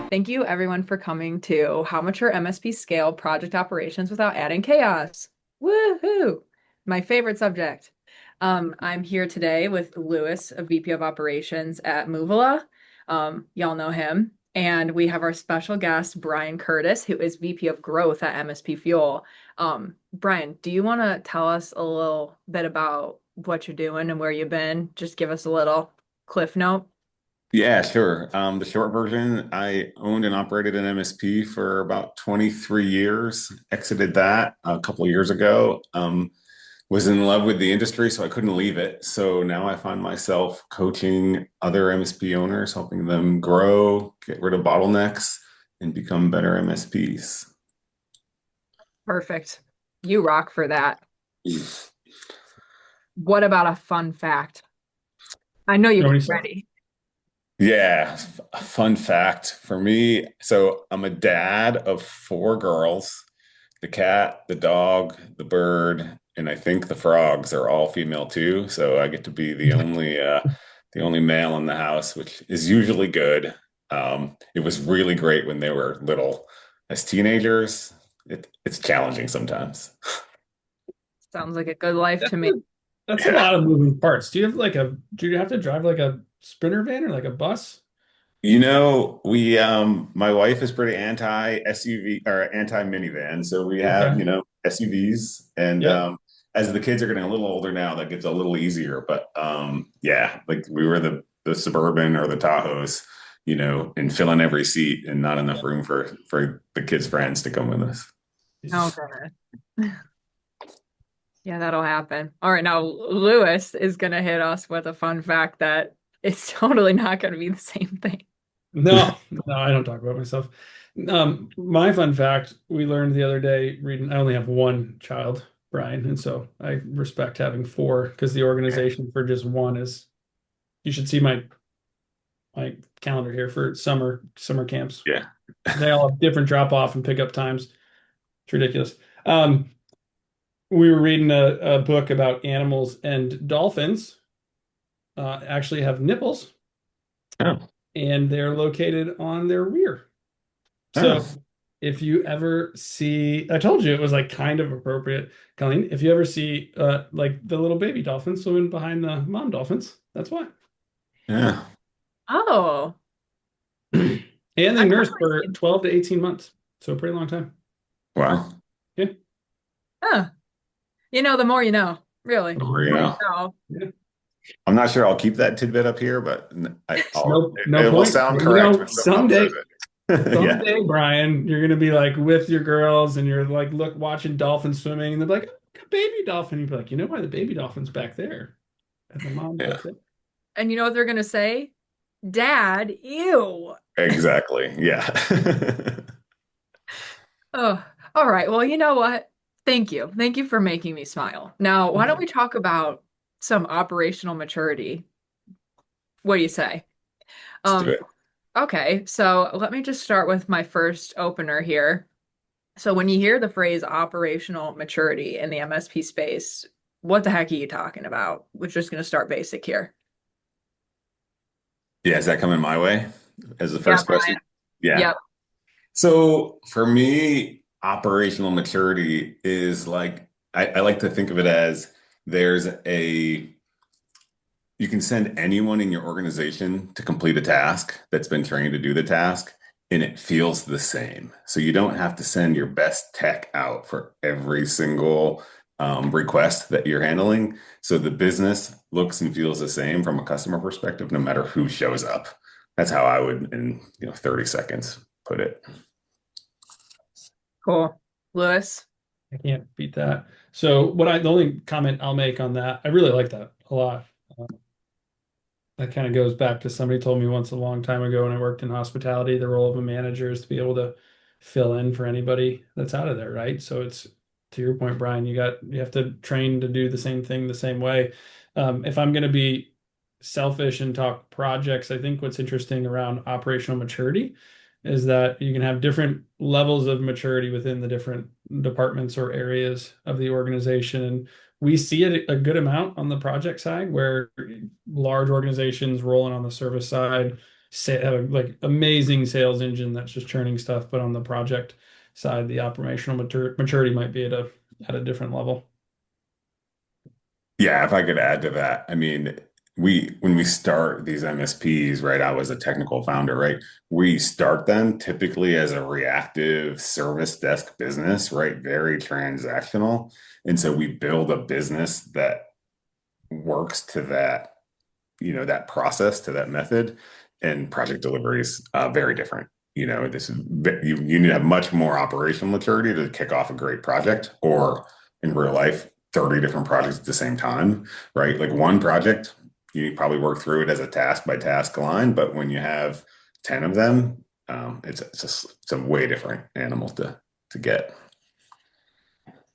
Thank you everyone for coming to How Mature MSP Scale Project Operations Without Adding Chaos. Woohoo! My favorite subject. I'm here today with Lewis, a VP of Operations at Moovila. Y'all know him. And we have our special guest, Brian Curtis, who is VP of Growth at MSP Fuel. Brian, do you want to tell us a little bit about what you're doing and where you've been? Just give us a little cliff note. Yeah, sure. The short version, I owned and operated an MSP for about 23 years, exited that a couple of years ago. Was in love with the industry, so I couldn't leave it. So now I find myself coaching other MSP owners, helping them grow, get rid of bottlenecks, and become better MSPs. Perfect. You rock for that. What about a fun fact? I know You you've know been what he said? ready. Yeah, a fun fact for me. So I'm a dad of four girls. The cat, the dog, the bird, and I think the frogs are all female too. So I get to be the only male in the house, which is usually good. It was really great when they were little. As teenagers, it's challenging sometimes. Sounds like a good life to me. That's a Yeah. lot of moving parts. Do you have to drive like a sprinter van or like a bus? We my wife is pretty anti SUV or anti minivan, so we have, Okay. SUVs and Yep. as the kids are getting a little older now, that gets a little easier. But yeah, like we were the Suburban or the Tahoes, and filling every seat and not enough room for the kids' friends to come with us. Oh, goodness. Yeah, that'll happen. All right, now Lewis is gonna hit us with a fun fact that it's totally not gonna be the same thing. No, no, I don't talk about myself. My fun fact, we learned the other day reading, I only have one child, Brian, and so I respect having four because the organization for just one is, you should see my calendar here for summer camps. Yeah. They all have different drop off and pick up times. It's ridiculous. Um, we were reading a book about animals, and dolphins actually have nipples, Oh. and they're located on their rear. So Oh. if you ever see, I told you it was like kind of appropriate, Colleen. If you ever see like the little baby dolphins swimming behind the mom dolphins, that's why. Yeah. Oh, And they I've nurse definitely for seen. 12 to 18 months. So a pretty long time. Wow. Yeah. Huh. The more you know, really. The Or, more you know. Yeah. I'm not sure I'll keep that tidbit up here, but No it will point. sound correct when someone says Someday, it. Yeah. someday, Brian, you're gonna be like with your girls and you're like watching dolphins swimming, and they're like, "Oh, a baby dolphin." You'd be like, you know why the baby dolphin's back there? And the mom's Yeah. up there. And you know what they're gonna say? Dad, ew. Exactly. Yeah. Oh, all right. Well, you know what? Thank you. Thank you for making me smile. Now, why don't we talk about some operational maturity? What do you say? Let's do Um, it. okay, so let me just start with my first opener here. So when you hear the phrase operational maturity in the MSP space, what the heck are you talking about? We're just going to start basic here. Yeah, is that coming my way as the Yeah, first question? Brian. Yeah. Yep. So for me, operational maturity is like I like to think of it as there's a you can send anyone in your organization to complete a task that's been trained to do the task, and it feels the same. So you don't have to send your best tech out for every single request that you're handling. So the business looks and feels the same from a customer perspective, no matter who shows up. That's how I would, in 30 seconds, put it. Cool. Lewis. I can't beat that. So the only comment I'll make on that, I really like that a lot. That kind of goes back to somebody told me once a long time ago when I worked in hospitality, the role of a manager is to be able to fill in for anybody that's out of there, right? So it's to your point, Brian, you have to train to do the same thing the same way. If I'm going to be selfish and talk projects, I think what's interesting around operational maturity is that you can have different levels of maturity within the different departments or areas of the organization. And we see it a good amount on the project side where large organizations rolling on the service side, have a like amazing sales engine that's just churning stuff, but on the project side, the operational maturity might be at a different level. Yeah, if I could add to that, I mean, when we start these MSPs, right? I was a technical founder, right? We start them typically as a reactive service desk business, right? Very transactional. And so we build a business that works to that, that process, to that method, and project delivery is very different. This is you need to have much more operational maturity to kick off a great project, or in real life, 30 different projects at the same time, right? Like one project, you probably work through it as a task by task line, but when you have 10 of them, it's a way different animal to get.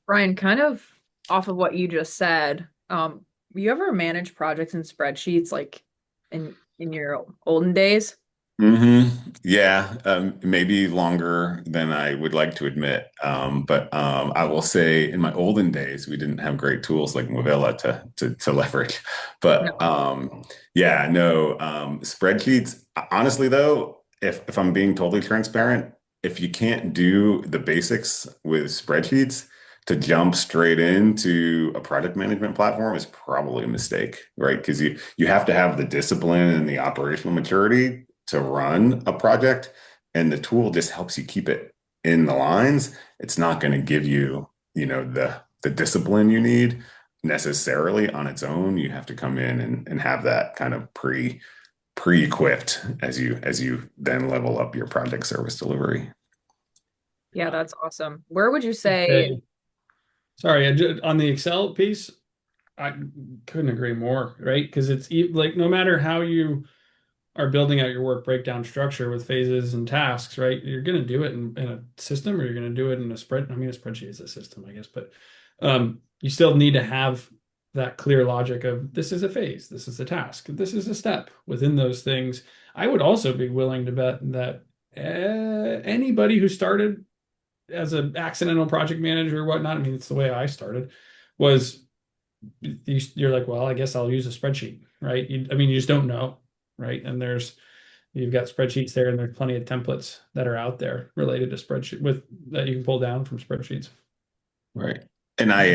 Brian, kind of off of what you just said, you ever manage projects in spreadsheets like in your olden days? Yeah, maybe longer than I would like to admit. But I will say in my olden days, we didn't have great tools like Moovila to leverage. But No. yeah, no, spreadsheets, honestly though, if I'm being totally transparent, if you can't do the basics with spreadsheets, to jump straight into a project management platform is probably a mistake, right? Because you have to have the discipline and the operational maturity to run a project, and the tool just helps you keep it in the lines. It's not going to give you, the discipline you need necessarily on its own. You have to come in and have that kind of pre-equipped as you then level up your project service delivery. Yeah, that's awesome. Where would you say, Okay. Sorry, on the Excel piece, I couldn't agree more, right? Because like no matter how you are building out your work breakdown structure with phases and tasks, right? You're going to do it in a system, or you're going to do it in a spread. I mean, a spreadsheet is a system, I guess, but you still need to have that clear logic of this is a phase, this is a task, this is a step within those things. I would also be willing to bet that anybody who started as an accidental project manager or whatnot, I mean, it's the way I started, was you're like, well, I guess I'll use a spreadsheet, right? I mean, you just don't know, right? And you've got spreadsheets there, and there's plenty of templates that are out there related to spreadsheet with that you can pull down from spreadsheets. Right. And I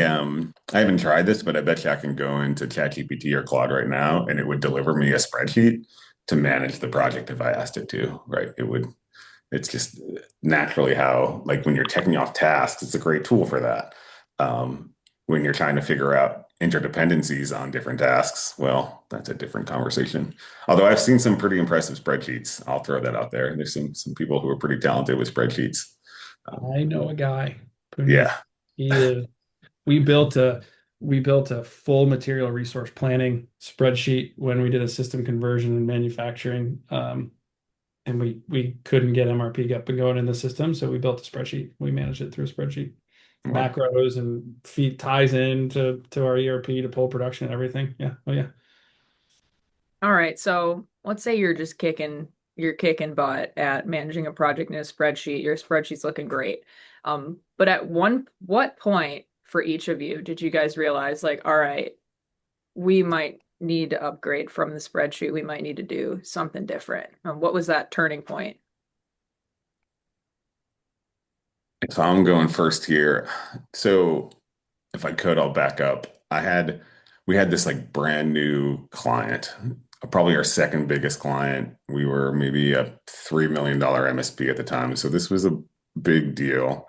haven't tried this, but I bet you I can go into ChatGPT or Claude right now and it would deliver me a spreadsheet to manage the project if I asked it to, right? It's just naturally how, like when you're checking off tasks, it's a great tool for that. When you're trying to figure out interdependencies on different tasks, well, that's a different conversation. Although I've seen some pretty impressive spreadsheets. I'll throw that out there. There's some people who are pretty talented with spreadsheets. I know a guy, Puneet. Yeah. He is. We built a we built a full material resource planning spreadsheet when we did a system conversion in manufacturing. And we couldn't get MRP up and going in the system, so we built a spreadsheet. We managed it through a spreadsheet, Well, macros and feed ties in to our ERP to pull production and everything. Yeah. Oh yeah. all right, so let's say you're kicking butt at managing a project in a spreadsheet. Your spreadsheet's looking great. But at what point for each of you did you guys realize like, all right, we might need to upgrade from the spreadsheet. We might need to do something different. What was that turning point? if I'm going first here, so if I could, I'll back up. We had this like brand new client, probably our second biggest client. We were maybe a $3 million MSP at the time. So this was a big deal.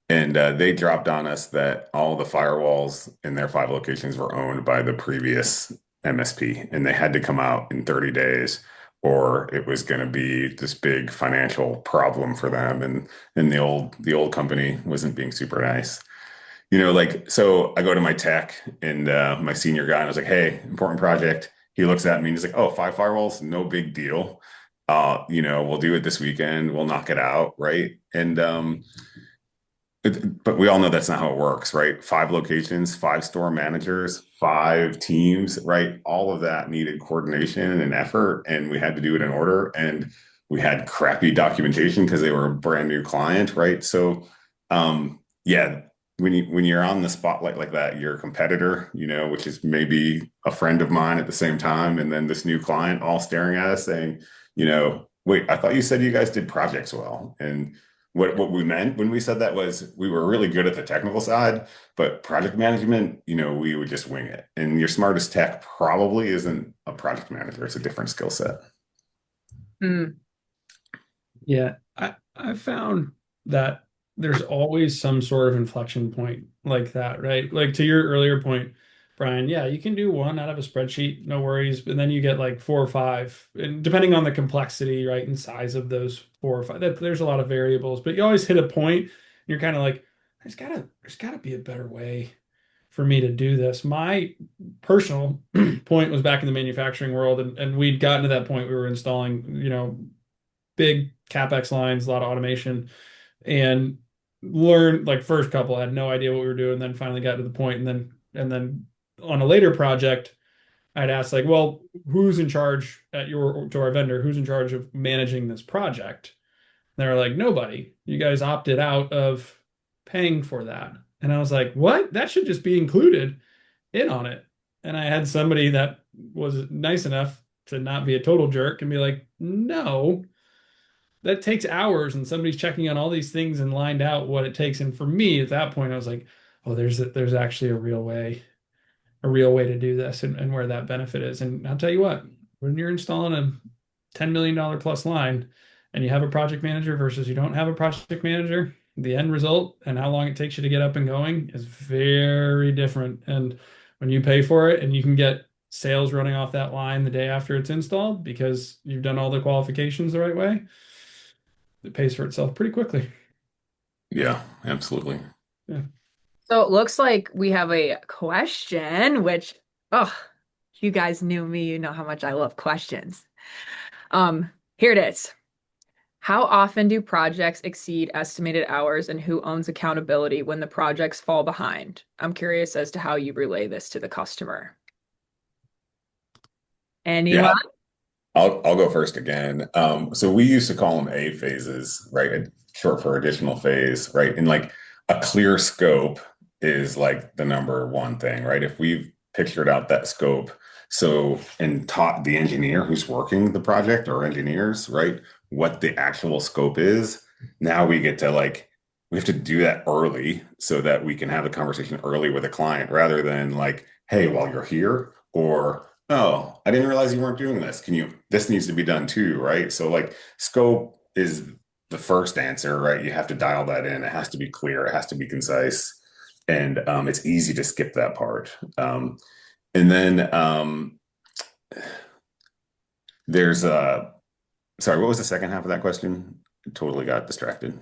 And they dropped on us that all the firewalls in their 5 locations were owned by the previous MSP, and they had to come out in 30 days, or it was going to be this big financial problem for them. And the old company wasn't being super nice. Like, so I go to my tech and my senior guy, and I was like, hey, important project. He looks at me and he's like, oh, 5 firewalls, no big deal. We'll do it this weekend. We'll knock it out, right? And but we all know that's not how it works, right? 5 locations, 5 store managers, 5 teams, right? All of that needed coordination and effort, and we had to do it in order. And we had crappy documentation because they were a brand new client, right? So, yeah, when you're on the spotlight like that, your competitor, which is maybe a friend of mine at the same time, and then this new client all staring at us saying, wait, I thought you said you guys did projects well. And what we meant when we said that was we were really good at the technical side, but project management, we would just wing it. And your smartest tech probably isn't a project manager. It's a different skill set. Mm, Yeah, I found that there's always some sort of inflection point like that, right? Like to your earlier point, Brian, yeah, you can do one out of a spreadsheet, no worries, but then you get like four or five, and depending on the complexity, right, and size of those four or five, there's a lot of variables, but you always hit a point, and you're kind of like, there's gotta be a better way for me to do this. My personal point was back in the manufacturing world, and we'd gotten to that point we were installing, big CapEx lines, a lot of automation, and learned like first couple, I had no idea what we were doing, then finally got to the point, and then on a later project, I'd ask like, well, who's in charge to our vendor, who's in charge of managing this project? And they were like, nobody. You guys opted out of paying for that. And I was like, what? That should just be included in on it. And I had somebody that was nice enough to not be a total jerk and be like, no, that takes hours and somebody's checking on all these things and lined out what it takes. And for me at that point, I was like, oh, there's actually a real way to do this and where that benefit is. And I'll tell you what, when you're installing a $10 million plus line and you have a project manager versus you don't have a project manager, the end result and how long it takes you to get up and going is very different. And when you pay for it and you can get sales running off that line the day after it's installed because you've done all the qualifications the right way, it pays for itself pretty quickly. Yeah, absolutely. Yeah. so it looks like we have a question, which, oh, you guys knew me, you know how much I love questions. Here it is. How often do projects exceed estimated hours and who owns accountability when the projects fall behind? I'm curious as to how you relay this to the customer. Yeah, Anyone? I'll go first again. So we used to call them A phases, right? Short for additional phase, right? And like a clear scope is like the number one thing, right? If we've pictured out that scope, so and taught the engineer who's working the project or engineers, right, what the actual scope is, now we get to like we have to do that early so that we can have a conversation early with a client rather than like, hey, while you're here, or oh, I didn't realize you weren't doing this. This needs to be done too, right? So like scope is the first answer, right? You have to dial that in. It has to be clear. It has to be concise. And it's easy to skip that part. And then there's sorry, what was the second half of that question? Totally got distracted.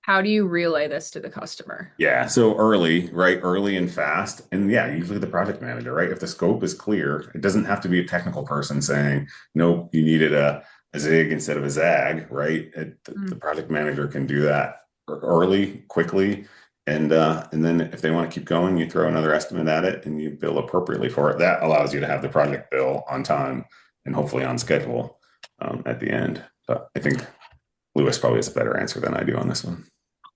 How do you relay this to the customer? Yeah, so early, right? Early and fast. And yeah, usually the project manager, right? If the scope is clear, it doesn't have to be a technical person saying, nope, you needed a zig instead of a zag, right? The Mm. project manager can do that early, quickly. And then if they want to keep going, you throw another estimate at it and you bill appropriately for it. That allows you to have the project bill on time and hopefully on schedule at the end. But I think Lewis probably has a better answer than I do on this one.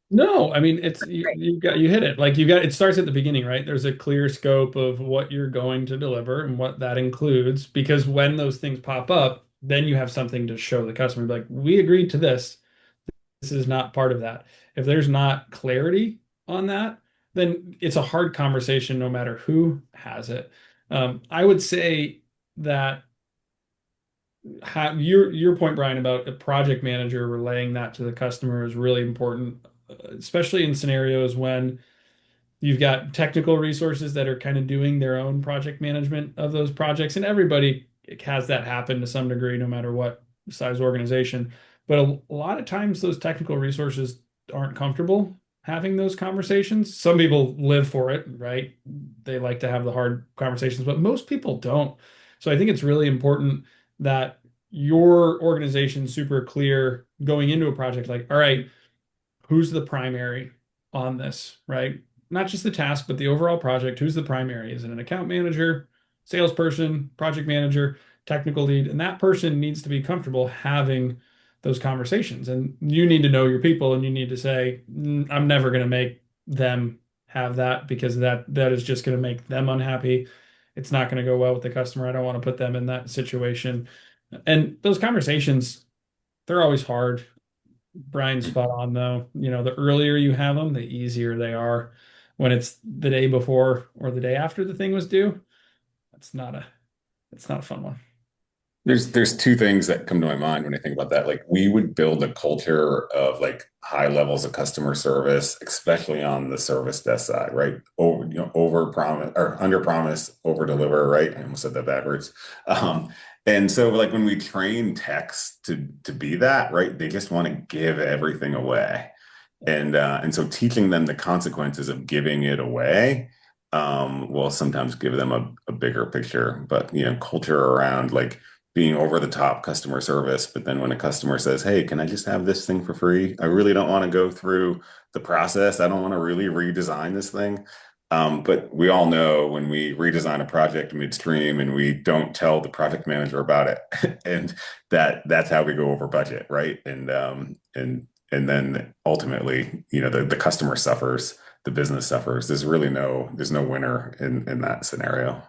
No, I mean it's Great. you hit it. Like it starts at the beginning, right? There's a clear scope of what you're going to deliver and what that includes because when those things pop up, then you have something to show the customer like we agreed to this. This is not part of that. If there's not clarity on that, then it's a hard conversation no matter who has it. I would say that your point, Brian, about a project manager relaying that to the customer is really important, especially in scenarios when you've got technical resources that are kind of doing their own project management of those projects, and everybody has that happen to some degree, no matter what size organization. But a lot of times, those technical resources aren't comfortable having those conversations. Some people live for it, right? They like to have the hard conversations, but most people don't. So I think it's really important that your organization's super clear going into a project, like, all right, who's the primary on this, right? Not just the task, but the overall project. Who's the primary? Is it an account manager, salesperson, project manager, technical lead? And that person needs to be comfortable having those conversations. And you need to know your people and you need to say, I'm never going to make them have that because that is just going to make them unhappy. It's not going to go well with the customer. I don't want to put them in that situation. And those conversations, they're always hard. Brian's spot on though. The earlier you have them, the easier they are. When it's the day before or the day after the thing was due, that's not a it's not a fun one. There's two things that come to my mind when I think about that. Like we would build a culture of like high levels of customer service, especially on the service desk side, right? Over promise or under promise, over deliver, right? I almost said that backwards. Um, and so like when we train techs to be that, right, they just want to give everything away. And so teaching them the consequences of giving it away will sometimes give them a bigger picture. But culture around like being over the top customer service, but then when a customer says, "Hey, can I just have this thing for free? I really don't want to go through the process. I don't want to really redesign this thing." But we all know when we redesign a project midstream and we don't tell the project manager about it, and that's how we go over budget, right? And then ultimately, the customer suffers, the business suffers. There's no winner in that scenario.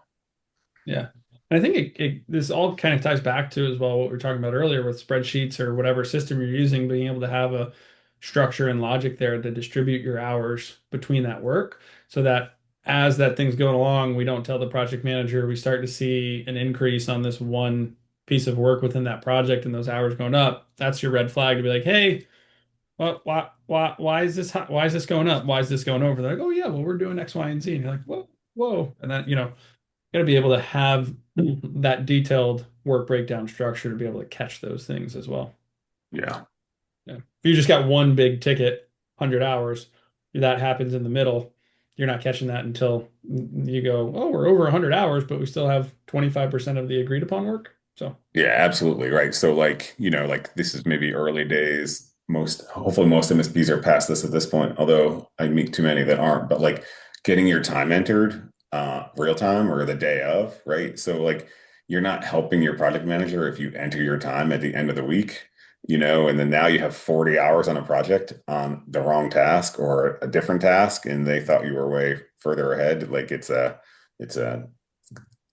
Yeah. And I think this all kind of ties back to as well what we were talking about earlier with spreadsheets or whatever system you're using, being able to have a structure and logic there to distribute your hours between that work so that as that thing's going along, we don't tell the project manager, we start to see an increase on this one piece of work within that project and those hours going up. That's your red flag to be like, hey, why is this going up? Why is this going over? They're like, oh yeah, well, we're doing X, Y, and Z. And you're like, whoa, whoa. And then, got to be able to have that detailed work breakdown structure to be able to catch those things as well. Yeah. Yeah. If you just got one big ticket, 100 hours, that happens in the middle, you're not catching that until you go, oh, we're over 100 hours, but we still have 25% of the agreed upon work. So, Yeah, absolutely. Right. So like, like this is maybe early days. Hopefully most MSPs are past this at this point, although I meet too many that aren't, but like getting your time entered real time or the day of, right? So like you're not helping your project manager if you enter your time at the end of the week, and then now you have 40 hours on a project on the wrong task or a different task and they thought you were way further ahead. Like it's a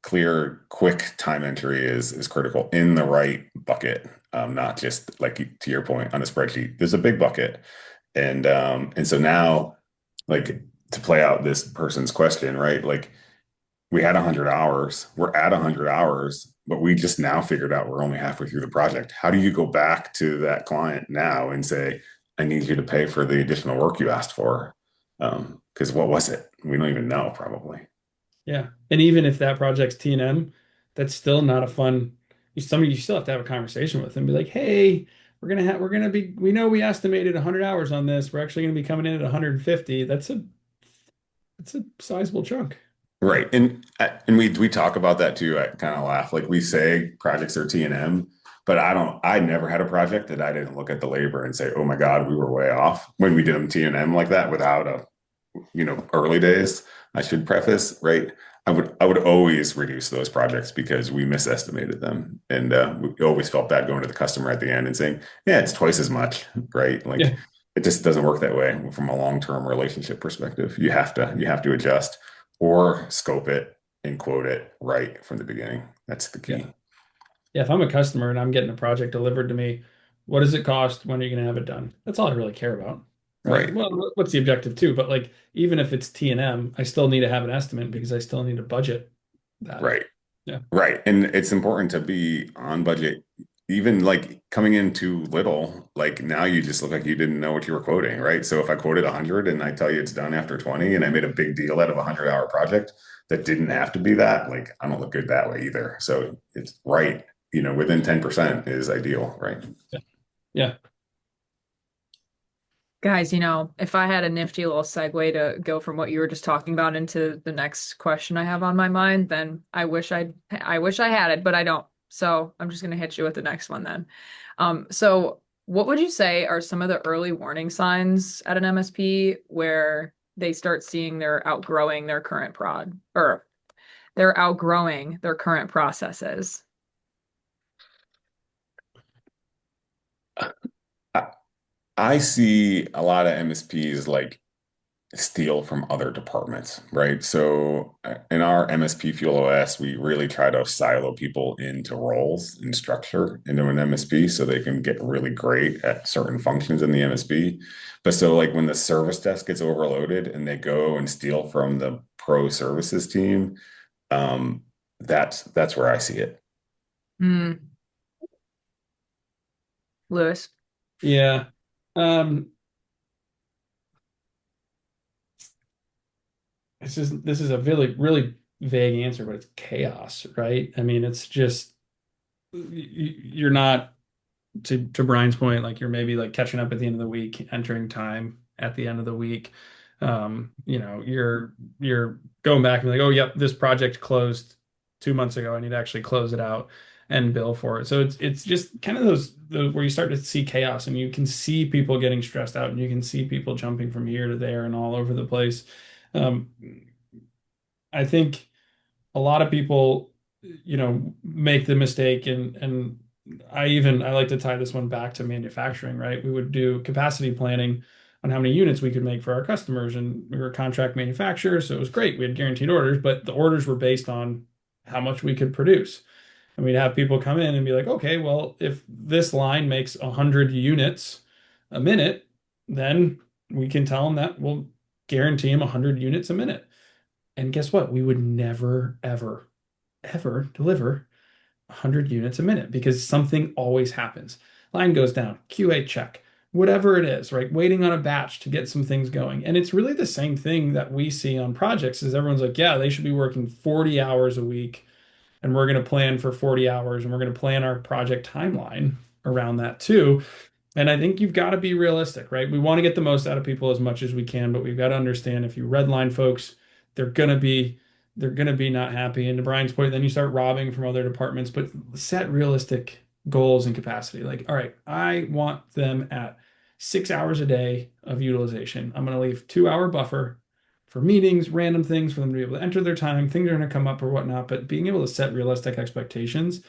clear, quick time entry is critical in the right bucket, not just like to your point on a spreadsheet. There's a big bucket, and so now, like to play out this person's question, right? Like we had 100 hours, we're at 100 hours, but we just now figured out we're only halfway through the project. How do you go back to that client now and say, "I need you to pay for the additional work you asked for"? Because what was it? We don't even know, probably. yeah. And even if that project's T&M, that's still not a fun. You still have to have a conversation with them, be like, hey, we know we estimated 100 hours on this. We're actually going to be coming in at 150. That's a sizable chunk. Yeah. Right. And we talk about that too. I kind of laugh. Like we say projects are T&M, but I never had a project that I didn't look at the labor and say, "Oh my God, we were way off" when we did them T&M like that without early days. I should preface, right? I would always reduce those projects because we misestimated them. And we always felt bad going to the customer at the end and saying, "Yeah, it's twice as much," right? Like Yeah. it just doesn't work that way from a long-term relationship perspective. You have to adjust or scope it and quote it right from the beginning. That's the Yeah. key. Yeah. If I'm a customer and I'm getting a project delivered to me, what does it cost? When are you going to have it done? That's all I really care about. Right. Right. Well, what's the objective too? But like, even if it's T&M, I still need to have an estimate because I still need to budget that. Right. Yeah. Right. And it's important to be on budget. Even like coming in too little, like now you just look like you didn't know what you were quoting, right? So if I quoted 100 and I tell you it's done after 20 and I made a big deal out of a 100-hour project that didn't have to be that, like I don't look good that way either. So it's right, within 10% is ideal, right? Yeah. Yeah. Guys, if I had a nifty little segue to go from what you were just talking about into the next question I have on my mind, then I wish I had it, but I don't. So I'm just gonna hit you with the next one then. So what would you say are some of the early warning signs at an MSP where they start seeing they're outgrowing their current prod or they're outgrowing their current processes? I, I see a lot of MSPs like steal from other departments, right? So in our MSP Fuel OS, we really try to silo people into roles and structure into an MSP so they can get really great at certain functions in the MSP. But so like when the service desk gets overloaded and they go and steal from the pro services team, um, that's where I see it. Mm, Lewis. Yeah. Um, this is a really, really vague answer, but it's chaos, right? I mean, it's just you're not to Brian's point, like you're maybe like catching up at the end of the week, entering time at the end of the week. You're going back and be like, oh, yep, this project closed 2 months ago. I need to actually close it out and bill for it. So it's just kind of those where you start to see chaos and you can see people getting stressed out and you can see people jumping from here to there and all over the place. Um, I think a lot of people, make the mistake and I like to tie this one back to manufacturing, right? We would do capacity planning on how many units we could make for our customers, and we were a contract manufacturer, so it was great. We had guaranteed orders, but the orders were based on how much we could produce. And we'd have people come in and be like, okay, well, if this line makes 100 units a minute, then we can tell them that we'll guarantee them 100 units a minute. And guess what? We would never, ever, ever deliver 100 units a minute because something always happens. Line goes down, QA check, whatever it is, right? Waiting on a batch to get some things going. And it's really the same thing that we see on projects is everyone's like, yeah, they should be working 40 hours a week and we're going to plan for 40 hours and we're going to plan our project timeline around that too. And I think you've got to be realistic, right? We want to get the most out of people as much as we can, but we've got to understand if you redline folks, they're gonna be they're gonna be not happy. And to Brian's point, then you start robbing from other departments, but set realistic goals and capacity. Like, all right, I want them at 6 hours a day of utilization. I'm gonna leave 2 hour buffer for meetings, random things for them to be able to enter their time. Things are gonna come up or whatnot, but being able to set realistic expectations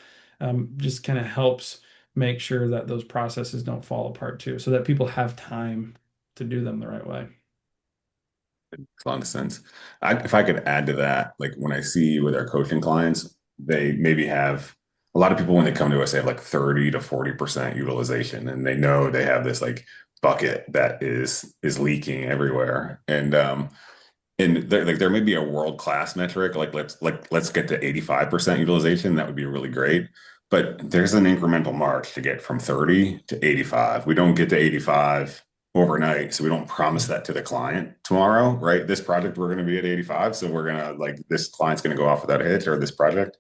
just kind of helps make sure that those processes don't fall apart too, so that people have time to do them the right way. Makes a lot of sense. If I could add to that, like when I see with our coaching clients, they maybe have a lot of people when they come to us, they have like 30 to 40% utilization, and they know they have this like bucket that is leaking everywhere. And there may be a world-class metric, like let's get to 85% utilization. That would be really great. But there's an incremental march to get from 30 to 85. We don't get to 85 overnight, so we don't promise that to the client tomorrow, right? This project we're going to be at 85, so we're gonna like this client's going to go off without a hitch, or this project.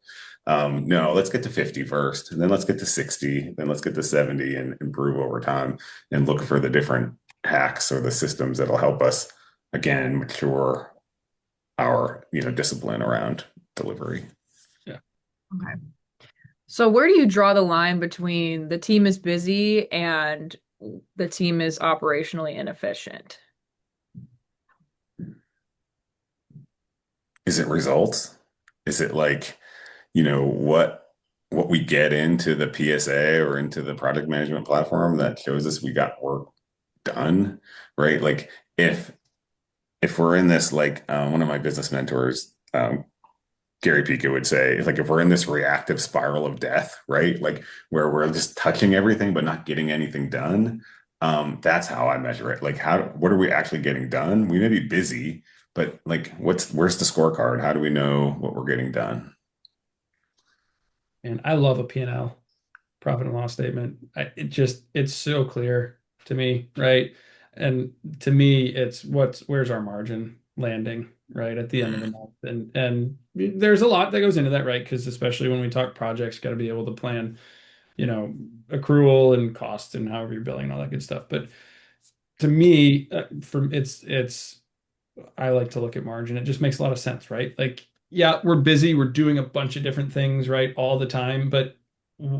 No, let's get to 50 first, and then let's get to 60, then let's get to 70 and improve over time and look for the different hacks or the systems that'll help us again mature our discipline around delivery. Yeah. Okay. So where do you draw the line between the team is busy and the team is operationally inefficient? Is it results? Is it like, what we get into the PSA or into the project management platform that shows us we got work done, right? Like if we're in this, like one of my business mentors, Gary Pica would say, like if we're in this reactive spiral of death, right? Like where we're just touching everything but not getting anything done. That's how I measure it. Like what are we actually getting done? We may be busy, but like where's the scorecard? How do we know what we're getting done? And I love a P&L, profit and loss statement. It's so clear to me, right? And to me, it's where's our margin landing, right, at the end of the Mm. month. And there's a lot that goes into that, right? Because especially when we talk projects, got to be able to plan, accrual and cost and however you're billing and all that good stuff. But to me, from it's I like to look at margin. It just makes a lot of sense, right? Like, yeah, we're busy, we're doing a bunch of different things, right, all the time, but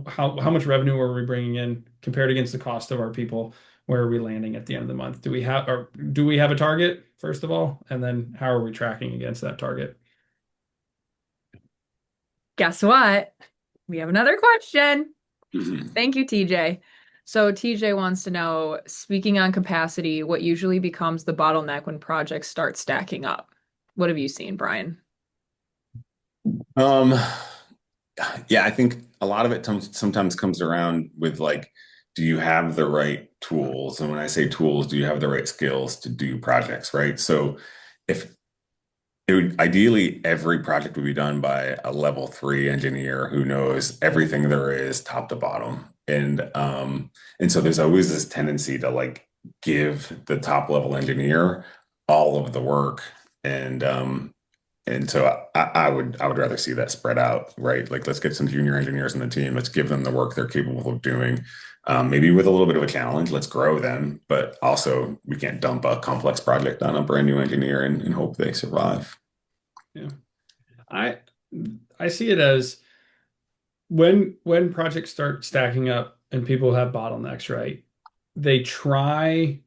how much revenue are we bringing in compared against the cost of our people? Where are we landing at the end of the month? Do we have a target, first of all? And then how are we tracking against that target? Guess what? We have another question. Mhm. Thank you, TJ. So TJ wants to know, speaking on capacity, what usually becomes the bottleneck when projects start stacking up? What have you seen, Brian? Um, yeah, I think a lot of it sometimes comes around with like, do you have the right tools? And when I say tools, do you have the right skills to do projects, right? So if it would ideally every project would be done by a level three engineer who knows everything there is top to bottom. And so there's always this tendency to like give the top level engineer all of the work. And and so I would rather see that spread out, right? Like let's get some junior engineers on the team. Let's give them the work they're capable of doing. Maybe with a little bit of a challenge, let's grow them, but also we can't dump a complex project on a brand new engineer and hope they survive. Yeah. I I see it as when projects start stacking up and people have bottlenecks, right? They try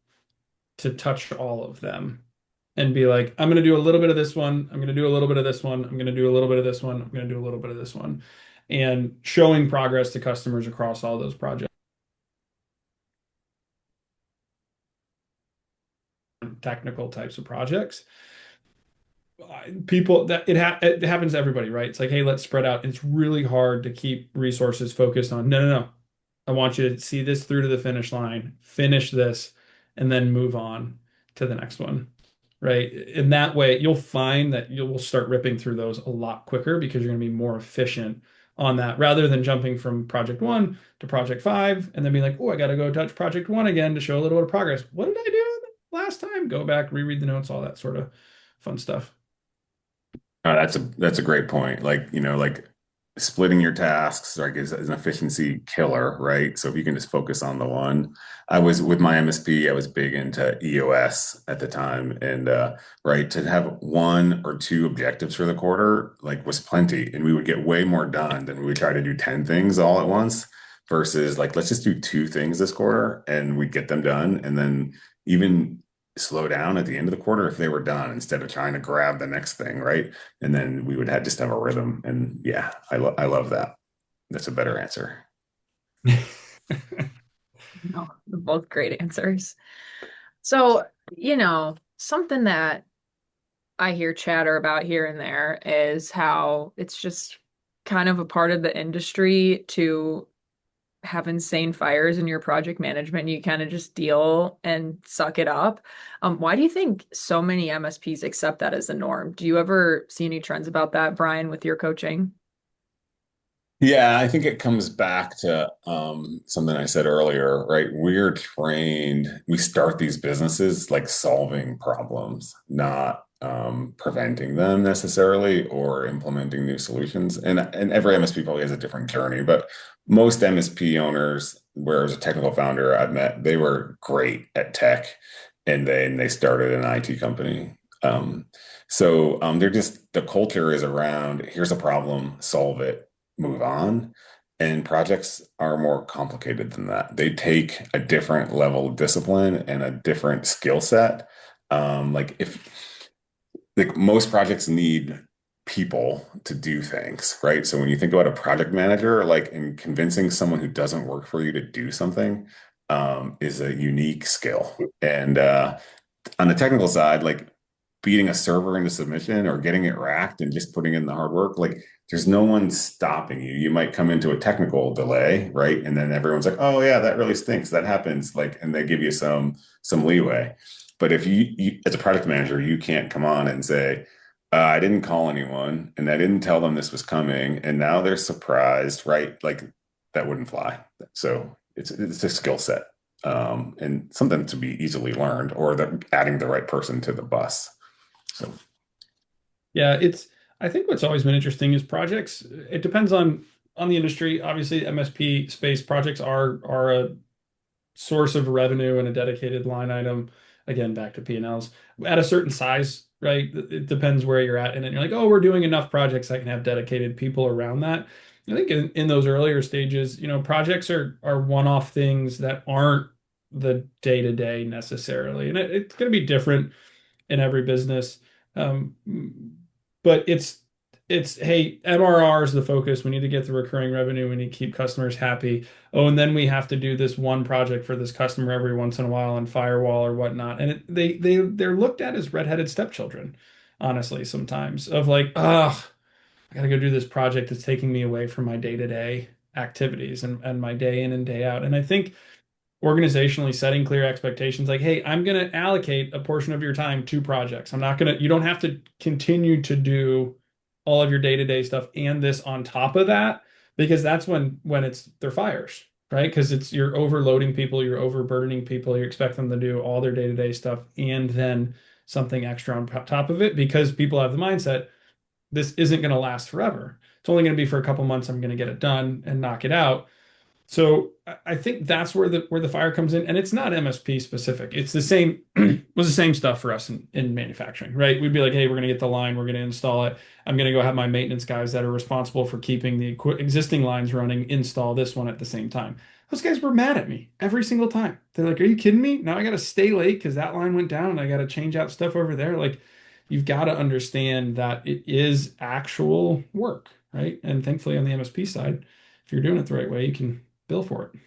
to touch all of them and be like, I'm going to do a little bit of this one. I'm going to do a little bit of this one. I'm going to do a little bit of this one. I'm going to do a little bit of this one. And showing progress to customers across all those projects, technical types of projects. People that it happens to everybody, right? It's like, hey, let's spread out. It's really hard to keep resources focused on, no, no, no. I want you to see this through to the finish line, finish this, and then move on to the next one. Right. In that way, you'll find that you will start ripping through those a lot quicker because you're going to be more efficient on that rather than jumping from project one to project five and then being like, oh, I got to go touch project one again to show a little bit of progress. What did I do last time? Go back, reread the notes, all that sort of fun stuff. That's a great point. Like, like splitting your tasks like is an efficiency killer, right? So if you can just focus on the one. I was with my MSP, I was big into EOS at the time. And right, to have one or two objectives for the quarter, like was plenty. And we would get way more done than we would try to do 10 things all at once versus like, let's just do two things this quarter and we'd get them done. And then even slow down at the end of the quarter if they were done instead of trying to grab the next thing, right? And then we would have just have a rhythm. And yeah, I love that. That's a better answer. No, both great answers. So, something that I hear chatter about here and there is how it's just kind of a part of the industry to have insane fires in your project management. You kind of just deal and suck it up. Why do you think so many MSPs accept that as the norm? Do you ever see any trends about that, Brian, with your coaching? Yeah, I think it comes back to something I said earlier, right? We're trained, we start these businesses like solving problems, not preventing them necessarily or implementing new solutions. And every MSP probably has a different journey, but most MSP owners, where as a technical founder I've met, they were great at tech and then they started an IT company. They're just the culture is around here's a problem, solve it, move on. And projects are more complicated than that. They take a different level of discipline and a different skill set. Like if like most projects need people to do things, right? So when you think about a project manager, like in convincing someone who doesn't work for you to do something, is a unique skill. And on the technical side, like beating a server into submission or getting it racked and just putting in the hard work, like there's no one stopping you. You might come into a technical delay, right? And then everyone's like, "Oh yeah, that really stinks. That happens." Like, and they give you some leeway. But if you as a product manager, you can't come on and say, "I didn't call anyone and I didn't tell them this was coming, and now they're surprised," right? Like that wouldn't fly. So it's a skill set and something to be easily learned, or adding the right person to the bus. So Yeah, I think what's always been interesting is projects. It depends on the industry. Obviously, MSP space projects are a source of revenue and a dedicated line item. Again, back to P&Ls at a certain size, right? It depends where you're at. And then you're like, oh, we're doing enough projects. I can have dedicated people around that. I think in those earlier stages, projects are one-off things that aren't the day-to-day necessarily. And it's going to be different in every business. Um, but it's, hey, MRR is the focus. We need to get the recurring revenue. We need to keep customers happy. Oh, and then we have to do this one project for this customer every once in a while on firewall or whatnot. And they're looked at as redheaded stepchildren, honestly, sometimes of like, oh, I got to go do this project that's taking me away from my day-to-day activities and my day in and day out. And I think organizationally setting clear expectations like, hey, I'm going to allocate a portion of your time to projects. I'm not going to, you don't have to continue to do all of your day-to-day stuff and this on top of that, because that's when it's they're fires, right? Because it's you're overloading people, you're overburdening people, you expect them to do all their day-to-day stuff and then something extra on top of it because people have the mindset this isn't going to last forever. It's only going to be for a couple months. I'm going to get it done and knock it out. So I think that's where the fire comes in, and it's not MSP specific. It's the same was the same stuff for us in manufacturing, right? We'd be like, hey, we're gonna get the line, we're gonna install it. I'm gonna go have my maintenance guys that are responsible for keeping the existing lines running, install this one at the same time. Those guys were mad at me every single time. They're like, are you kidding me? Now I gotta stay late because that line went down and I gotta change out stuff over there. Like, you've got to understand that it is actual work, right? And thankfully on the MSP side, if you're doing it the right way, you can bill for it.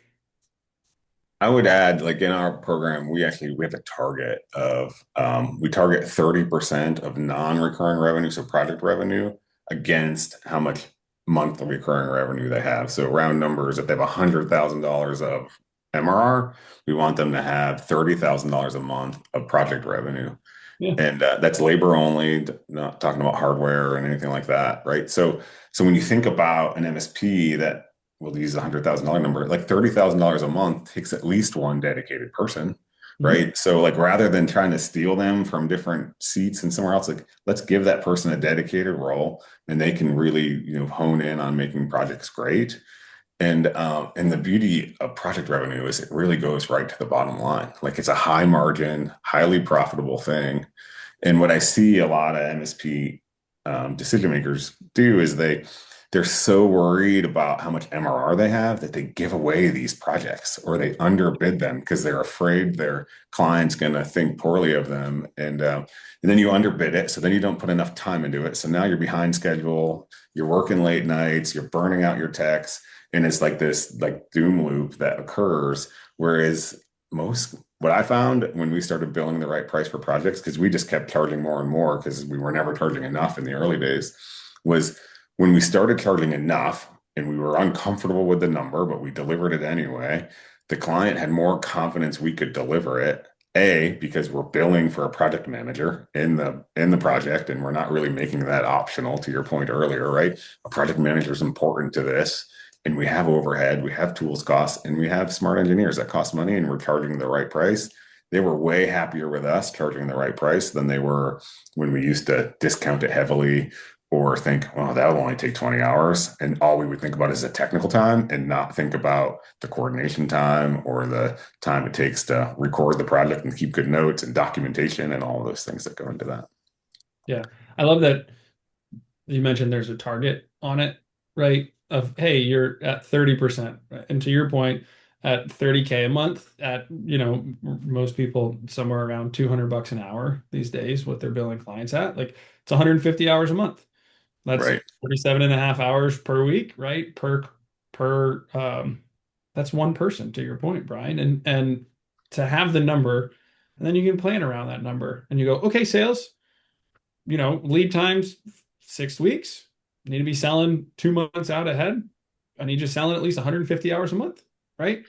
I would add, like in our program, we have a target of we target 30% of non-recurring revenue, so project revenue, against how much monthly recurring revenue they have. So round numbers, if they have $100,000 of MRR, we want them to have $30,000 a month of project revenue. Yeah. And that's labor only, not talking about hardware or anything like that, right? So when you think about an MSP that we'll use a $100,000 number, like $30,000 a month takes at least one dedicated person, Mhm. right? So like rather than trying to steal them from different seats and somewhere else, like let's give that person a dedicated role and they can really, hone in on making projects great. And the beauty of project revenue is it really goes right to the bottom line. Like it's a high margin, highly profitable thing. And what I see a lot of MSP decision makers do is they're so worried about how much MRR they have that they give away these projects or they underbid them because they're afraid their client's going to think poorly of them. And then you underbid it, so then you don't put enough time into it. So now you're behind schedule. You're working late nights. You're burning out your techs, and it's like this like doom loop that occurs. Whereas most what I found when we started billing the right price for projects, because we just kept charging more and more because we were never charging enough in the early days, was when we started charging enough and we were uncomfortable with the number, but we delivered it anyway, the client had more confidence we could deliver it. A, because we're billing for a project manager in the project, and we're not really making that optional, to your point earlier, right? A project manager is important to this. And we have overhead, we have tools costs, and we have smart engineers that cost money, and we're charging the right price. They were way happier with us charging the right price than they were when we used to discount it heavily or think, well, that'll only take 20 hours. And all we would think about is the technical time and not think about the coordination time or the time it takes to record the project and keep good notes and documentation and all of those things that go into that. Yeah. I love that you mentioned there's a target on it, right? Of, hey, you're at 30%. And to your point, at 30K a month, at, most people somewhere around 200 bucks an hour these days, what they're billing clients at, like it's 150 hours a month. That's Right. 47 and a half hours per week, right? Per that's one person to your point, Brian. And to have the number, and then you can plan around that number and you go, okay, sales, lead times 6 weeks. Need to be selling 2 months out ahead. I need you selling at least 150 hours a month, right? And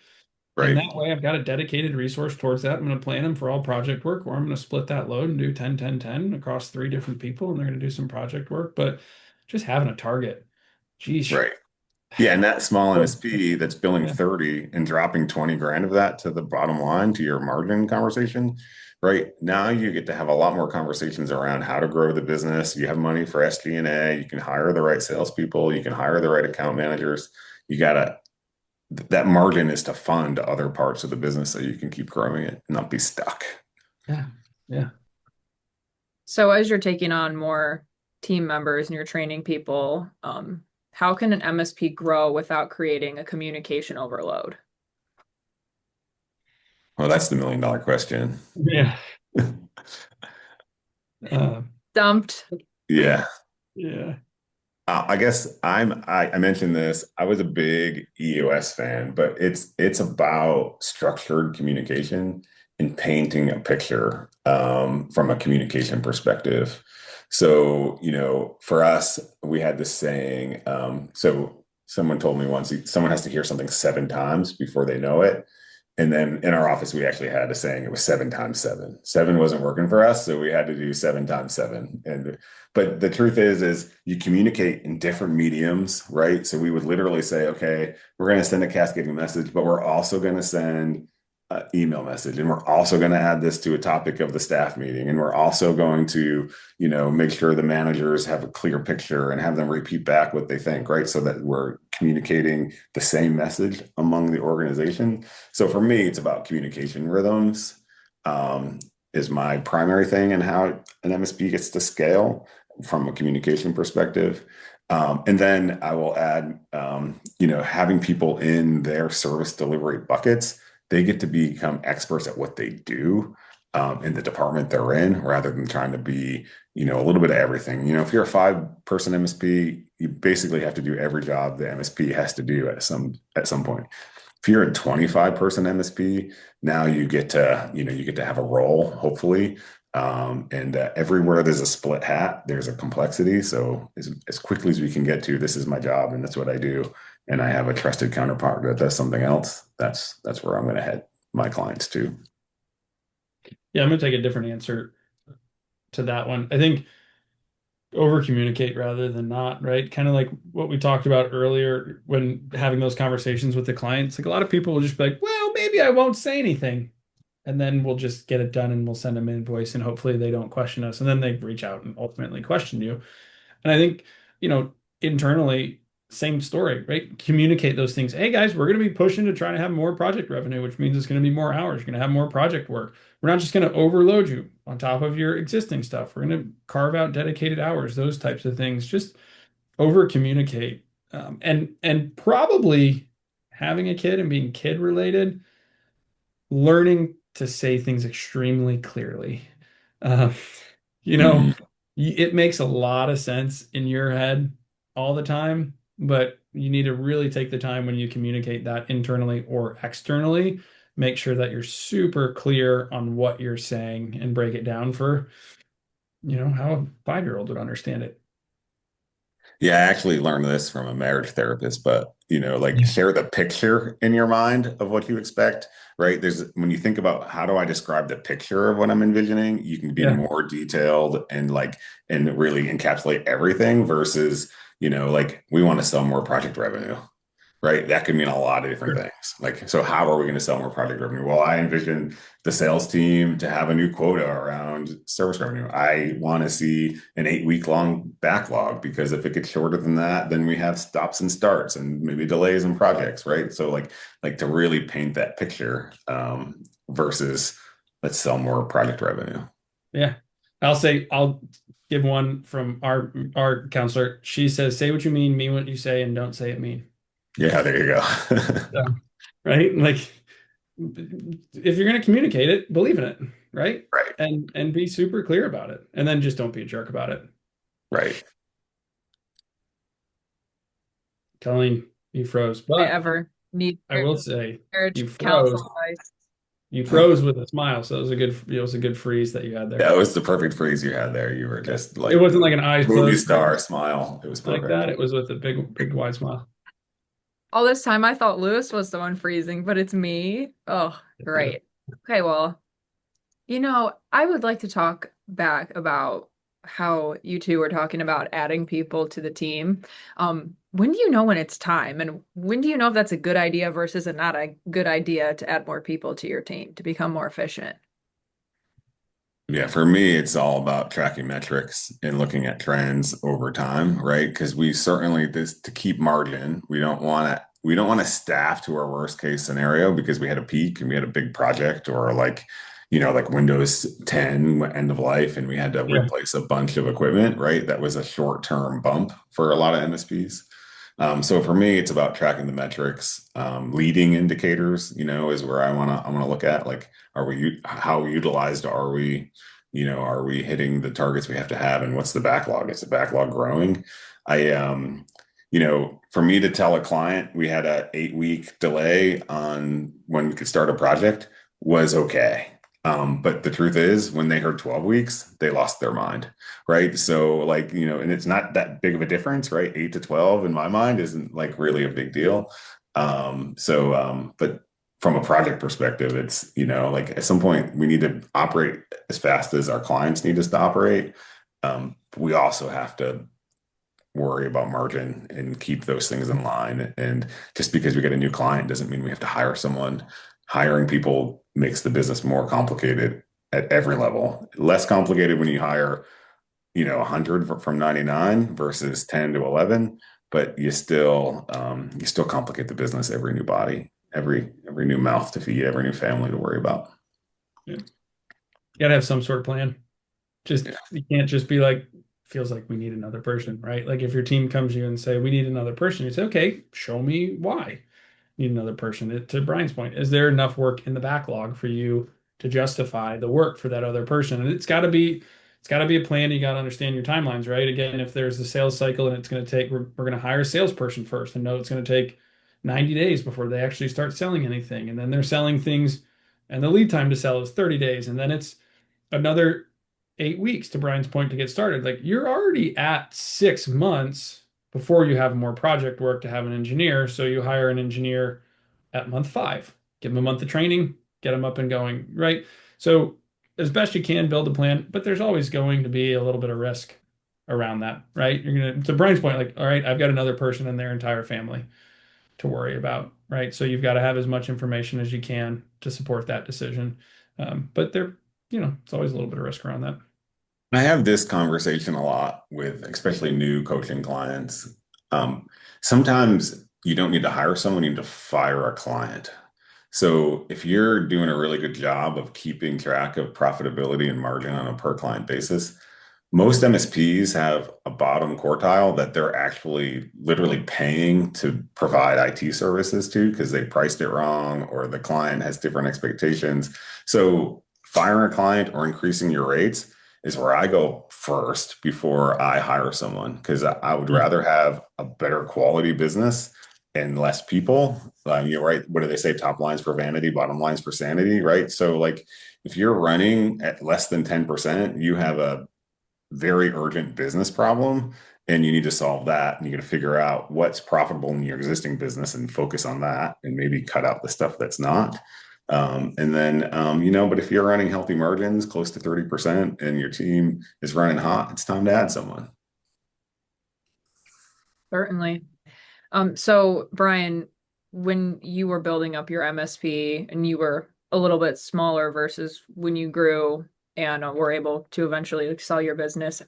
Right. that way I've got a dedicated resource towards that. I'm going to plan them for all project work, or I'm going to split that load and do 10, 10, 10 across three different people, and they're going to do some project work. But just having a target, geez. Right. Yeah, and that small Oh, MSP that's billing yeah. 30 and dropping 20 grand of that to the bottom line to your margin conversation, right? Now you get to have a lot more conversations around how to grow the business. You have money for SG&A, you can hire the right salespeople, you can hire the right account managers. You gotta that margin is to fund other parts of the business so you can keep growing it and not be stuck. Yeah. Yeah. So as you're taking on more team members and you're training people, how can an MSP grow without creating a communication overload? Well, that's the million-dollar question. Yeah. Uh, Dumped. Yeah. yeah. I guess I mentioned this. I was a big EOS fan, but it's about structured communication and painting a picture from a communication perspective. So, for us, we had this saying. So someone told me once, someone has to hear something 7 times before they know it. And then in our office, we actually had a saying, it was 7 times 7. Seven wasn't working for us, so we had to do 7 times 7. And but the truth is you communicate in different mediums, right? So we would literally say, okay, we're going to send a cascading message, but we're also going to send an email message, and we're also going to add this to a topic of the staff meeting, and we're also going to, make sure the managers have a clear picture and have them repeat back what they think, right? So that we're communicating the same message among the organization. So for me, it's about communication rhythms, is my primary thing, and how an MSP gets to scale from a communication perspective. And then I will add, having people in their service delivery buckets, they get to become experts at what they do in the department they're in, rather than trying to be, a little bit of everything. If you're a 5-person MSP, you basically have to do every job the MSP has to do at some point. If you're a 25-person MSP, now you get to have a role, hopefully. And everywhere there's a split hat, there's a complexity. So as quickly as we can get to, this is my job and that's what I do, and I have a trusted counterpart that does something else, that's where I'm going to head my clients to. Yeah, I'm going to take a different answer to that one. I think over communicate rather than not, right? Kind of like what we talked about earlier when having those conversations with the clients. Like a lot of people will just be like, well, maybe I won't say anything. And then we'll just get it done and we'll send them an invoice and hopefully they don't question us. And then they reach out and ultimately question you. And I think, you know, internally, same story, right? Communicate those things. Hey guys, we're going to be pushing to try to have more project revenue, which means it's going to be more hours. You're going to have more project work. We're not just going to overload you on top of your existing stuff. We're going to carve out dedicated hours, those types of things. Just over communicate. And probably having a kid and being kid related, learning to say things extremely clearly. Uh, you know, Mhm. it makes a lot of sense in your head all the time, but you need to really take the time when you communicate that internally or externally. Make sure that you're super clear on what you're saying and break it down for, how a 5-year-old would understand it. Yeah, I actually learned this from a marriage therapist, but like, Yeah. share the picture in your mind of what you expect, right? When you think about how do I describe the picture of what I'm envisioning, you can be Yeah. more detailed and really encapsulate everything versus, like, we want to sell more project revenue, right? That could mean a lot of different Sure. things. Like, so how are we going to sell more project revenue? Well, I envision the sales team to have a new quota around service revenue. I want to see an 8-week long backlog, because if it gets shorter than that, then we have stops and starts and maybe delays in projects, right? So like to really paint that picture, versus let's sell more project revenue. Yeah. I'll give one from our counselor. She says, say what you mean what you say, and don't say it mean. Yeah, there you go. Yeah. Right? Like if you're going to communicate it, believe in it, right? Right, And be super clear about it. And then just don't be a jerk about it. right. Colleen, you froze. I But ever need I will say marriage you counsel froze. advice. You froze with a smile. So it was a good freeze that you had there. That was the perfect phrase you had there. You were Yeah. just It like wasn't the like an eyes movie closed star freeze smile. It was like perfect. that. It was with a big, big wide smile. All this time I thought Lewis was the one freezing, but it's me. Oh, Yeah. great. Okay, well, I would like to talk back about how you two were talking about adding people to the team. When do you know when it's time? And when do you know if that's a good idea versus not a good idea to add more people to your team to become more efficient? Yeah, for me, it's all about tracking metrics and looking at trends over time, right? Because we certainly, this to keep margin, we don't want to staff to our worst case scenario because we had a peak and we had a big project, or like Windows 10 end of life and we had to Yeah. replace a bunch of equipment, right? That was a short-term bump for a lot of MSPs. So for me, it's about tracking the metrics. Leading indicators, is where I wanna look at, like, how utilized are we? are we hitting the targets we have to have, and what's the backlog? Is the backlog growing? I for me to tell a client we had a 8 week delay on when we could start a project was okay. But the truth is, when they heard 12 weeks, they lost their mind, right? So, like, and it's not that big of a difference, right? 8 to 12 in my mind isn't like really a big deal. But from a project perspective, it's, like at some point we need to operate as fast as our clients need us to operate. We also have to worry about margin and keep those things in line. And just because we get a new client doesn't mean we have to hire someone. Hiring people makes the business more complicated at every level. Less complicated when you hire, 100 from 99 versus 10 to 11, but you still complicate the business. Every new body, every new mouth to feed, every new family to worry about. Yeah. You gotta have some sort of plan. Just Yeah. you can't just be like, feels like we need another person, right? Like if your team comes to you and say, we need another person, you say, okay, show me why you need another person. To Brian's point, is there enough work in the backlog for you to justify the work for that other person? And it's got to be a plan. You got to understand your timelines, right? Again, if there's a sales cycle and it's going to take, we're going to hire a salesperson first and know it's going to take 90 days before they actually start selling anything. And then they're selling things and the lead time to sell is 30 days. And then it's another 8 weeks to Brian's point to get started. Like you're already at 6 months before you have more project work to have an engineer. So you hire an engineer at month 5, give them a month of training, get them up and going, right? So as best you can build a plan, but there's always going to be a little bit of risk around that, right? You're gonna, to Brian's point, like, all right, I've got another person in their entire family to worry about, right? So you've got to have as much information as you can to support that decision. But there, it's always a little bit of risk around that. I have this conversation a lot with especially new coaching clients. Um, Sometimes you don't need to hire someone, you need to fire a client. So if you're doing a really good job of keeping track of profitability and margin on a per client basis, most MSPs have a bottom quartile that they're actually literally paying to provide IT services to because they priced it wrong or the client has different expectations. So firing a client or increasing your rates is where I go first before I hire someone because I would rather have a better quality business and less people. Right? What do they say? Top lines for vanity, bottom lines for sanity, right? So, like, if you're running at less than 10%, you have a very urgent business problem and you need to solve that. And you got to figure out what's profitable in your existing business and focus on that and maybe cut out the stuff that's not. But if you're running healthy margins close to 30% and your team is running hot, it's time to add someone. Certainly. So Brian, when you were building up your MSP and you were a little bit smaller versus when you grew and were able to eventually sell your business,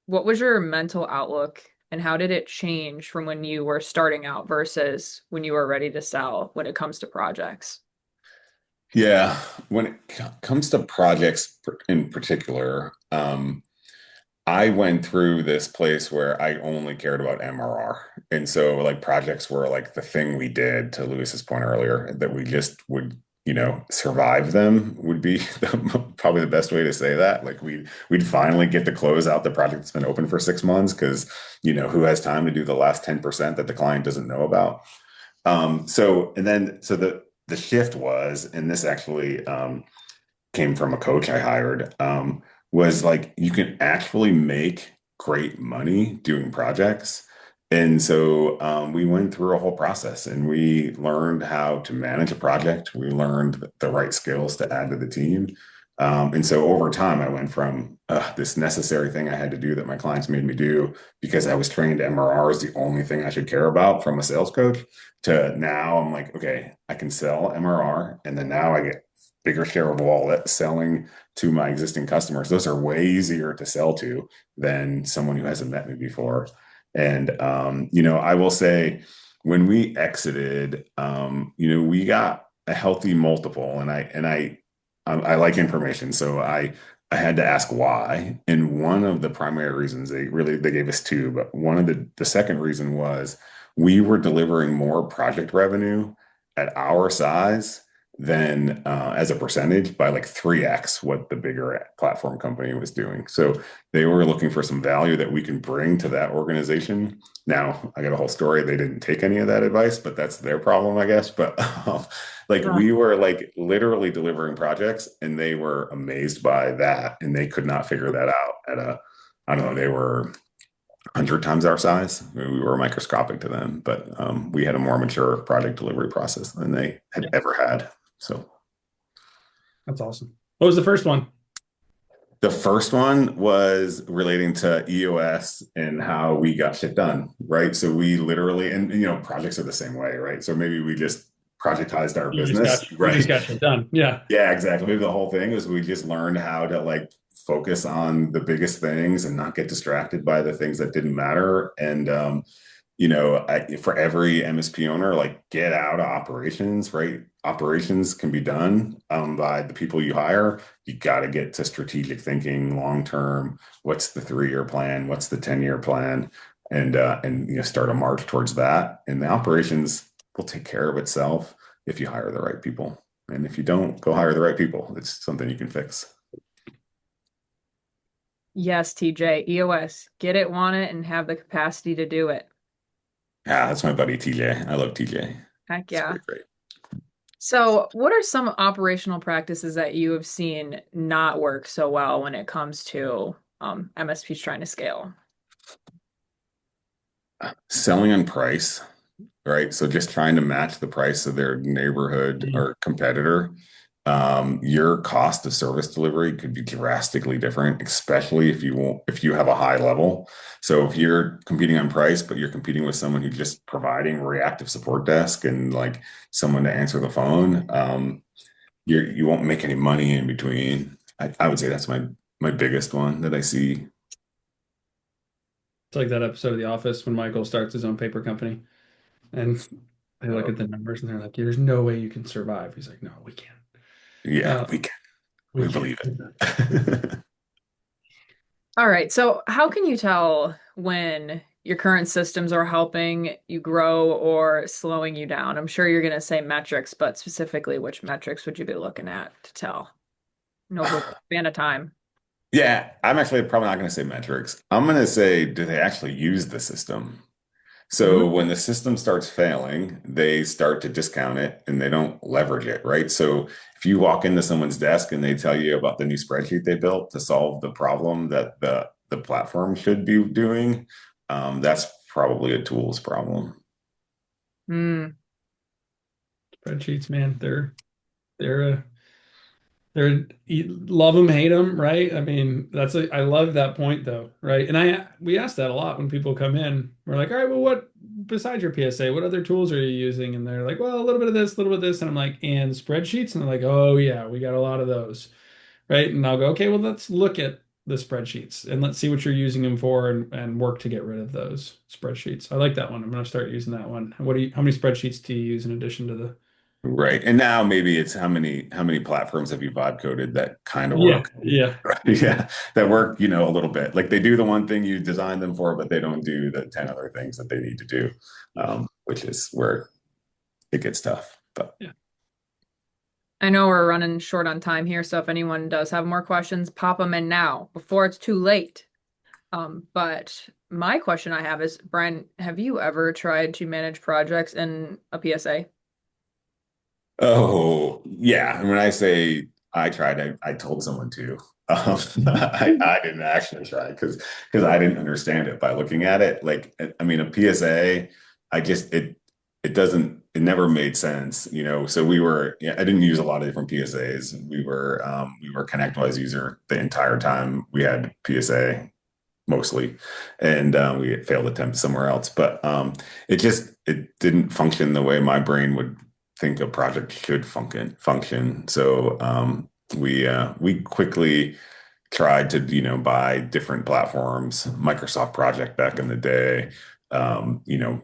what was your mental outlook and how did it change from when you were starting out versus when you were ready to sell when it comes to projects? Yeah, when it comes to projects in particular, I went through this place where I only cared about MRR. And so like projects were like the thing we did to Lewis's point earlier, that we just would, survive them would be probably the best way to say that. Like we'd finally get to close out the project that's been open for 6 months because, who has time to do the last 10% that the client doesn't know about? So the shift was, and this actually came from a coach I hired, was like you can actually make great money doing projects. And so we went through a whole process and we learned how to manage a project. We learned the right skills to add to the team. And so over time, I went from this necessary thing I had to do that my clients made me do because I was trained MRR is the only thing I should care about from a sales coach to now I'm like, okay, I can sell MRR. And then now I get bigger share of wallet selling to my existing customers. Those are way easier to sell to than someone who hasn't met me before. And I will say when we exited, we got a healthy multiple, and I like information, so I had to ask why. And one of the primary reasons they gave us two, but one of the second reason was we were delivering more project revenue at our size than as a percentage by like 3x what the bigger platform company was doing. So they were looking for some value that we can bring to that organization. Now, I got a whole story. They didn't take any of that advice, but that's their problem, I guess. But like Huh. we were like literally delivering projects and they were amazed by that and they could not figure that out at a, I don't know, they were 100 times our size. We were microscopic to them, but we had a more mature project delivery process than they had Yeah, ever had. So that's awesome. What was the first one? the first one was relating to EOS and how we got shit done, right? So we literally, and you know, projects are the same way, right? So maybe we just projectized our business, You just right? got shit done. Yeah. Yeah, exactly. Maybe the whole thing is we just learned how to like focus on the biggest things and not get distracted by the things that didn't matter. And you know, for every MSP owner, like get out of operations, right? Operations can be done by the people you hire. You got to get to strategic thinking, long term. What's the 3 year plan? What's the 10 year plan? And you know, start a march towards that. And the operations will take care of itself if you hire the right people. And if you don't, go hire the right people. It's something you can fix. Yes, TJ, EOS, get it, want it, and have the capacity to do it. Yeah, that's my buddy TJ. I love TJ. Heck It's yeah. pretty great. So, what are some operational practices that you have seen not work so well when it comes to MSPs trying to scale? Selling on price, right? So just trying to match the price of their neighborhood Mm. or competitor. Your cost of service delivery could be drastically different, especially if you have a high level. So if you're competing on price, but you're competing with someone who's just providing reactive support desk and like someone to answer the phone, you won't make any money in between. I would say that's my biggest one that I see. It's like that episode of The Office when Michael starts his own paper company and they look Uh, at the numbers and they're like, there's no way you can survive. He's like, no, we can't. yeah, Uh, we we can't. believe it. All right. So, how can you tell when your current systems are helping you grow or slowing you down? I'm sure you're going to say metrics, but specifically, which metrics would you be looking at to tell? And over what span of time? Yeah, I'm actually probably not going to say metrics. I'm going to say, do they actually use the system? Mm, So when the system starts failing, they start to discount it and they don't leverage it, right? So if you walk into someone's desk and they tell you about the new spreadsheet they built to solve the problem that the platform should be doing, that's probably a tools problem. mm, Spreadsheets, man, they're a they're you love them, hate them, right? I mean, I love that point though, right? And we ask that a lot when people come in. We're like, all right, well, what besides your PSA, what other tools are you using? And they're like, well, a little bit of this, a little bit of this, and I'm like, and spreadsheets, and they're like, oh yeah, we got a lot of those, right? And I'll go, okay, well, let's look at the spreadsheets and let's see what you're using them for, and work to get rid of those spreadsheets. I like that one. I'm gonna start using that one. How many spreadsheets do you use in addition to the? Right. And now maybe it's how many platforms have you vibe coded that kind of Yeah, work? yeah. Right. Yeah. That work, you know, a little bit. Like they do the one thing you designed them for, but they don't do the 10 other things that they need to do, which is where it gets tough. But Yeah. I know we're running short on time here, so if anyone does have more questions, pop them in now before it's too late. But my question I have is, Brian, have you ever tried to manage projects in a PSA? oh yeah. And when I say I tried, I told someone to. I didn't actually try because I didn't understand it by looking at it. Like I mean, a PSA, I just it doesn't it never made sense, you know. So we were yeah, I didn't use a lot of different PSAs. We were ConnectWise user the entire time we had PSA mostly, and we failed attempt somewhere else. But it didn't function the way my brain would think a project should function. So we quickly tried to buy different platforms, Microsoft Project back in the day, you know,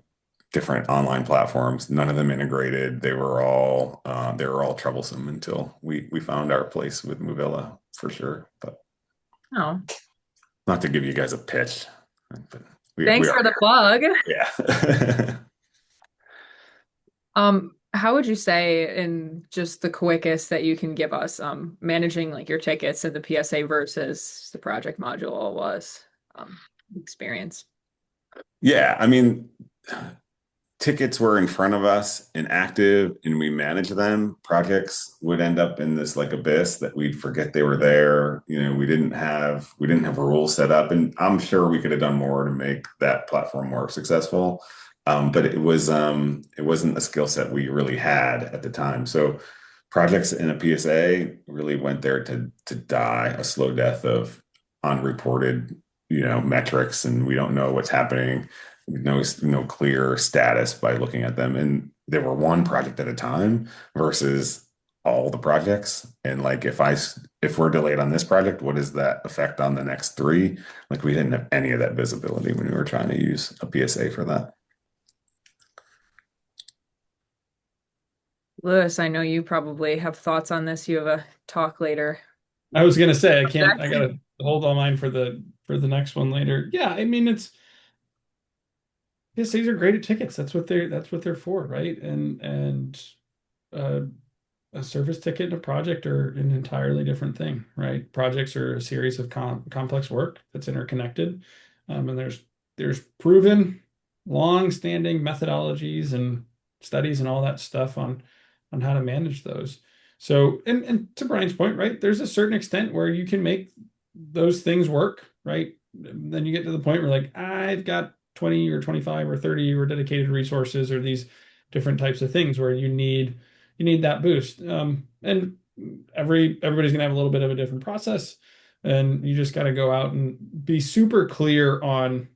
different online platforms. None of them integrated. They were all troublesome until we found our place with Moovila for sure. But Oh, not to give you guys a pitch, but we thanks are for the here. plug. Yeah. Um, How would you say in just the quickest that you can give us, managing like your tickets and the PSA versus the project module was experience? Yeah, I mean, tickets were in front of us and active and we managed them. Projects would end up in this like abyss that we'd forget they were there. We didn't have rules set up, and I'm sure we could have done more to make that platform more successful. But it wasn't a skill set we really had at the time. So projects in a PSA really went there to die a slow death of unreported, metrics, and we don't know what's happening, no clear status by looking at them. And they were one project at a time versus all the projects. And like if we're delayed on this project, what is that effect on the next three? Like we didn't have any of that visibility when we were trying to use a PSA for that. Lewis, I know you probably have thoughts on this. You have a talk later. I was gonna say I gotta hold on mine for the next one later. Yeah, I mean it's PSAs are great at tickets. That's what they're for, right? And uh, a service ticket and a project are an entirely different thing, right? Projects are a series of complex work that's interconnected, and there's proven, long-standing methodologies and studies and all that stuff on how to manage those. So, and to Brian's point, right? There's a certain extent where you can make those things work, right? Then you get to the point where like I've got 20 or 25 or 30 or dedicated resources or these different types of things where you need that boost. And everybody's gonna have a little bit of a different process, and you just got to go out and be super clear on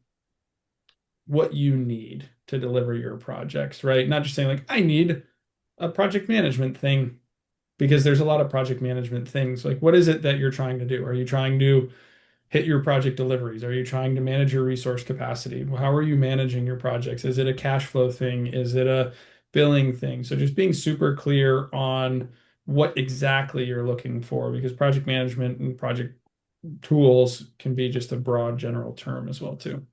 what you need to deliver your projects, right? Not just saying like I need a project management thing because there's a lot of project management things. Like what is it that you're trying to do? Are you trying to hit your project deliveries? Are you trying to manage your resource capacity? How are you managing your projects? Is it a cash flow thing? Is it a billing thing? So just being super clear on what exactly you're looking for, because project management and project tools can be just a broad general term as well too. Yeah, and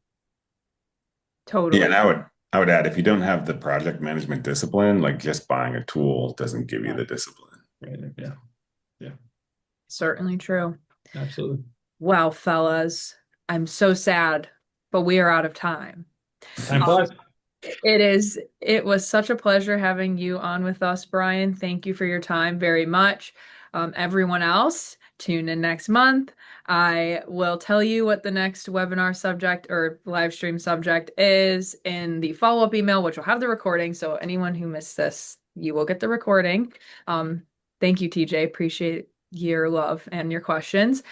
Totally. I would add, if you don't have the project management discipline, like just buying a tool doesn't give you Right. the discipline. Right. Yeah. Yeah. Certainly true. Absolutely. Wow, fellas, I'm so sad, but we are out of time. Time flies. It was such a pleasure having you on with us, Brian. Thank you for your time very much. Everyone else, tune in next month. I will tell you what the next webinar subject or live stream subject is in the follow-up email, which will have the recording. So anyone who missed this, you will get the recording. Um, thank you, TJ. Appreciate your love and your questions.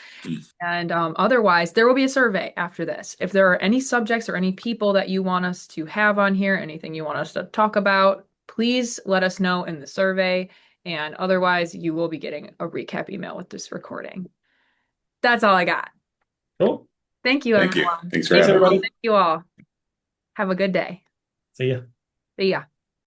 And otherwise, there will be a survey after this. If there are any subjects or any people that you want us to have on here, anything you want us to talk about, please let us know in the survey. And otherwise, you will be getting a recap email with this recording. That's all I got. Cool. Thank you, Thank you. everyone. Thanks for Thanks, having me. everybody. Thank you all. Have a good day. See ya. See ya.